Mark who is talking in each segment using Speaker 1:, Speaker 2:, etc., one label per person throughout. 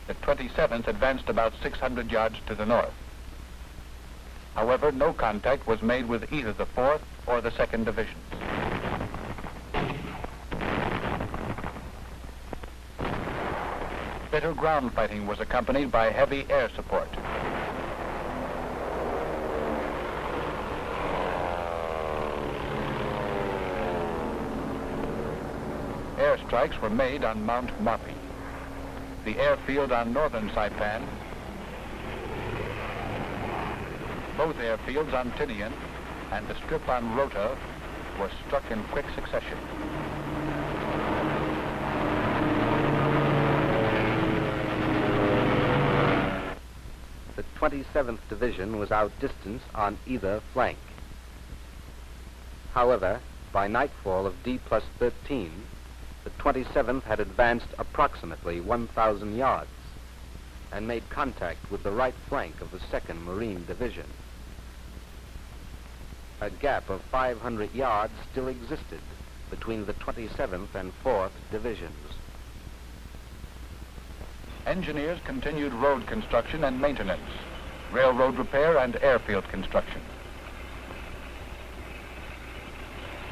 Speaker 1: The 27th advanced about 600 yards to the north. However, no contact was made with either the 4th or the 2nd Divisions. Bitter ground fighting was accompanied by heavy air support. Airstrikes were made on Mount Marpi, the airfield on northern Saipan, both airfields on Tinian, and the strip on Rota were struck in quick succession.
Speaker 2: The 27th Division was outdistanced on either flank. However, by nightfall of D+13, the 27th had advanced approximately 1,000 yards and made contact with the right flank of the 2nd Marine Division. A gap of 500 yards still existed between the 27th and 4th Divisions.
Speaker 1: Engineers continued road construction and maintenance, railroad repair and airfield construction.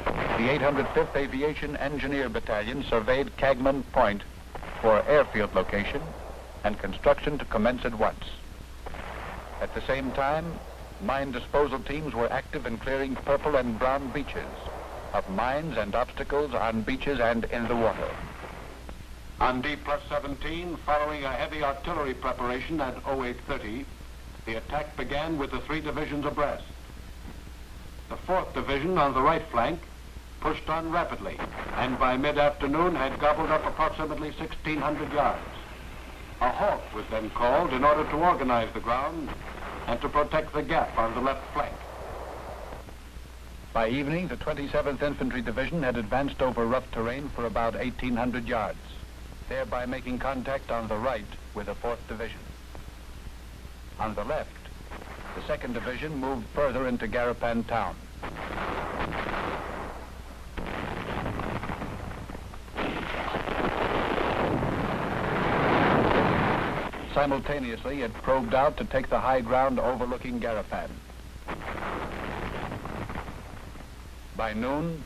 Speaker 1: The 805th Aviation Engineer Battalion surveyed Cagman Point for airfield location and construction to commence at once. At the same time, mine disposal teams were active in clearing purple and brown beaches of mines and obstacles on beaches and in the water.
Speaker 3: On D+17, following a heavy artillery preparation at 0830, the attack began with the 3 divisions abreast. The 4th Division on the right flank pushed on rapidly, and by mid-afternoon had gobbled up approximately 1,600 yards. A halt was then called in order to organize the ground and to protect the gap on the left flank.
Speaker 1: By evening, the 27th Infantry Division had advanced over rough terrain for about 1,800 yards, thereby making contact on the right with the 4th Division. On the left, the 2nd Division moved further into Garapan town. Simultaneously, it probed out to take the high ground overlooking Garapan. By noon,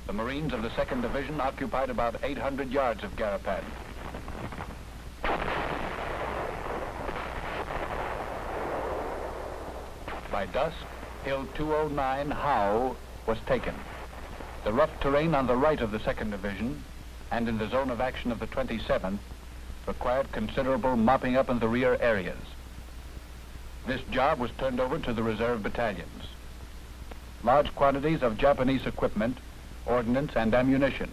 Speaker 1: the Marines of the 2nd Division occupied about 800 yards of Garapan. By dusk, Hill 209 Howe was taken. The rough terrain on the right of the 2nd Division and in the zone of action of the 27th required considerable mopping up in the rear areas. This job was turned over to the reserve battalions. Large quantities of Japanese equipment, ordnance, and ammunition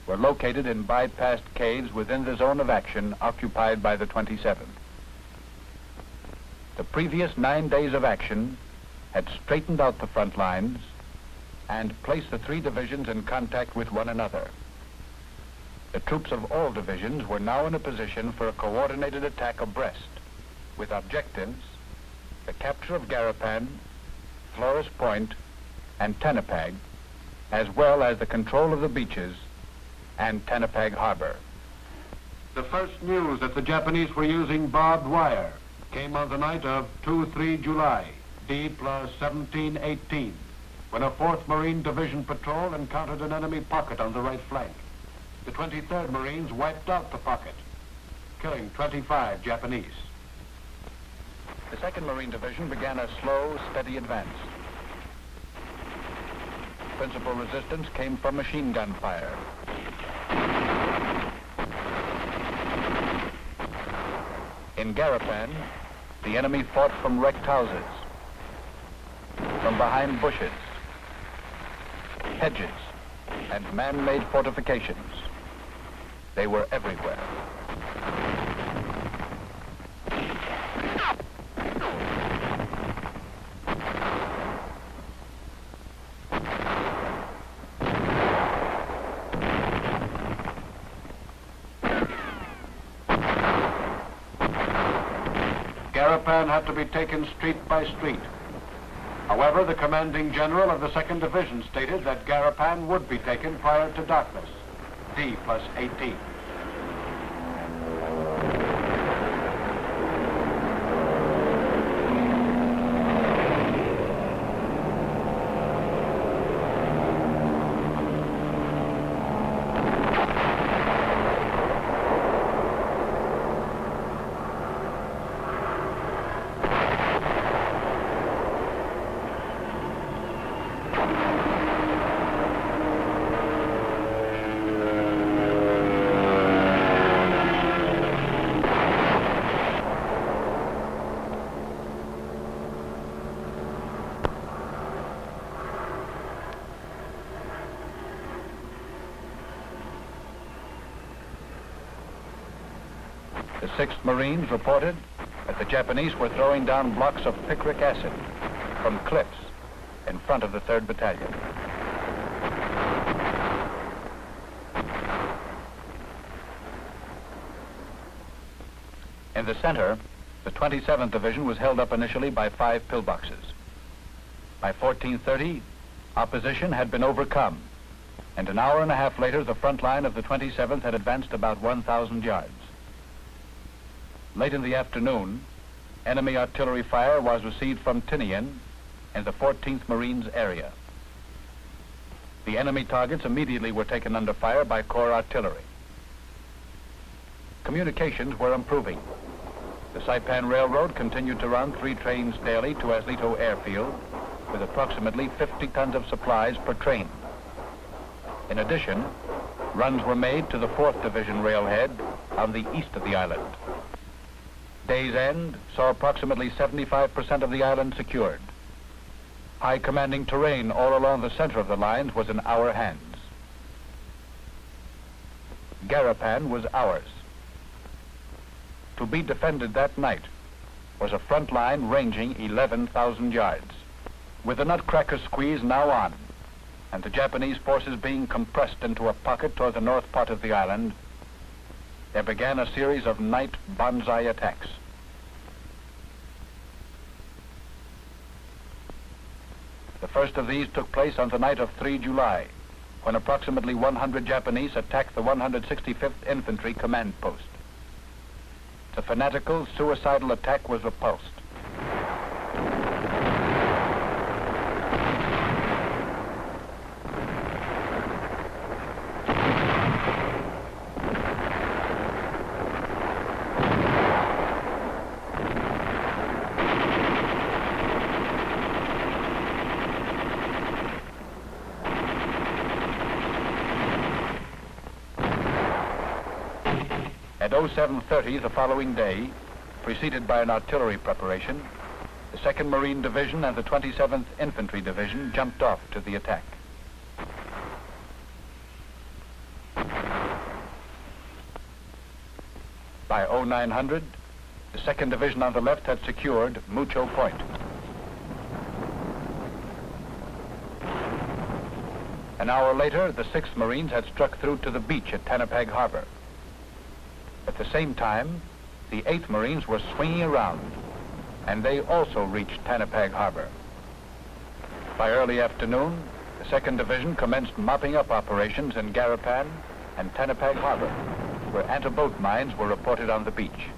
Speaker 1: were located in bypassed caves within the zone of action occupied by the 27th. The previous 9 days of action had straightened out the front lines and placed the 3 divisions in contact with one another. The troops of all divisions were now in a position for a coordinated attack abreast, with objectives the capture of Garapan, Flores Point, and Tanapag, as well as the control of the beaches and Tanapag Harbor.
Speaker 3: The first news that the Japanese were using barbed wire came on the night of 2-3 July, D+1718, when a 4th Marine Division patrol encountered an enemy pocket on the right flank. The 23rd Marines wiped out the pocket, killing 25 Japanese.
Speaker 1: The 2nd Marine Division began a slow, steady advance. Principal resistance came from machine gun fire. In Garapan, the enemy fought from wrecked houses, from behind bushes, hedges, and man-made fortifications. They were everywhere.
Speaker 3: Garapan had to be taken street by street. However, the commanding general of the 2nd Division stated that Garapan would be taken prior to darkness, D+18.
Speaker 1: The 6th Marines reported that the Japanese were throwing down blocks of picric acid from cliffs in front of the 3rd Battalion. In the center, the 27th Division was held up initially by 5 pillboxes. By 14:30, opposition had been overcome, and an hour and a half later, the front line of the 27th had advanced about 1,000 yards. Late in the afternoon, enemy artillery fire was received from Tinian in the 14th Marines area. The enemy targets immediately were taken under fire by Corps artillery. Communications were improving. The Saipan Railroad continued to run 3 trains daily to Aslito Airfield with approximately 50 tons of supplies per train. In addition, runs were made to the 4th Division railhead on the east of the island. Day's end saw approximately 75% of the island secured. High commanding terrain all along the center of the lines was in our hands. Garapan was ours. To be defended that night was a front line ranging 11,000 yards. With the Nutcracker squeeze now on, and the Japanese forces being compressed into a pocket toward the north part of the island, there began a series of night banzai attacks. The first of these took place on the night of 3 July, when approximately 100 Japanese attacked the 165th Infantry command post. The fanatical, suicidal attack was repulsed. At 07:30 the following day, preceded by an artillery preparation, the 2nd Marine Division and the 27th Infantry Division jumped off to the attack. By 0900, the 2nd Division on the left had secured Mucho Point. An hour later, the 6th Marines had struck through to the beach at Tanapag Harbor. At the same time, the 8th Marines were swinging around, and they also reached Tanapag Harbor. By early afternoon, the 2nd Division commenced mopping up operations in Garapan and Tanapag Harbor, where anti-boat mines were reported on the beach.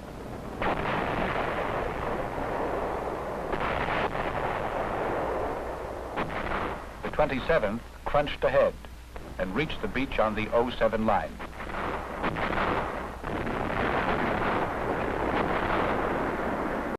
Speaker 1: The 27th crunched ahead and reached the beach on the 07 line.